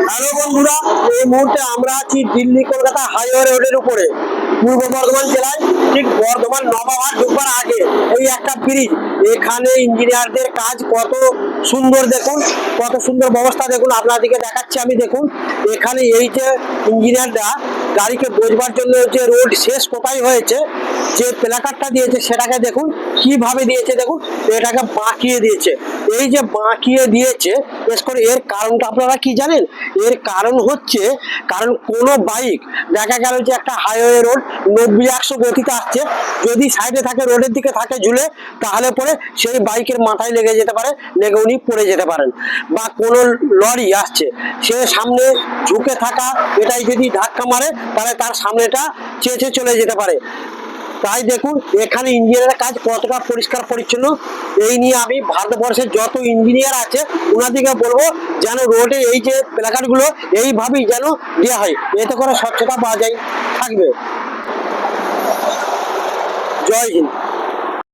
Hello বন্ধুরা, এই মুহূর্তে আমরা আছি দিল্লি কলকাতা হাইওয়ে রোডের উপরে, পূর্ব বর্ধমান জেলায়, ঠিক বর্ধমান নবাবহাট ঢুকবার আগে এই একটা ব্রিজ। এখানে ইঞ্জিনিয়ারদের কাজ কত সুন্দর দেখুন, কত সুন্দর ব্যবস্থা দেখুন, আপনাদেরকে দেখাচ্ছি আমি। দেখুন এখানে এই যে ইঞ্জিনিয়াররা গাড়িকে বোঝবার জন্য যে রোড শেষ কোথায় হয়েছে, যে প্ল্যাকার্ডটা দিয়েছে সেটাকে দেখুন কিভাবে দিয়েছে। দেখুন এটাকে বাঁকিয়ে দিয়েছে। এই যে বাঁকিয়ে দিয়েছে, বিশেষ করে এর কারণটা আপনারা কি জানেন? এর কারণ হচ্ছে, কারণ কোনো বাইক দেখা গেল যে একটা হাইওয়ে রোড 90-100 গতিতে আসছে, যদি সাইডে থাকে, রোডের দিকে থাকে ঝুলে, তাহলে পরে সেই বাইকের মাথায় লেগে যেতে পারে, লেগে উনি পড়ে যেতে পারেন। বা কোনো লরি আসছে, সে সামনে ঝুঁকে থাকা এটাই যদি ধাক্কা মারে, তাহলে তার সামনেটা চেঁচে চলে যেতে পারে। তাই দেখুন এখানে ইঞ্জিনিয়ারের কাজ কতটা পরিষ্কার পরিচ্ছন্ন। এই নিয়ে আমি ভারতবর্ষের যত ইঞ্জিনিয়ার আছে ওনাদেরকে বলবো যেন রোডে এই যে প্ল্যাকার্ডগুলো এইভাবেই যেন দেওয়া হয়, এতে করে স্বচ্ছতা বজায় থাকবে। জয় হিন্দ।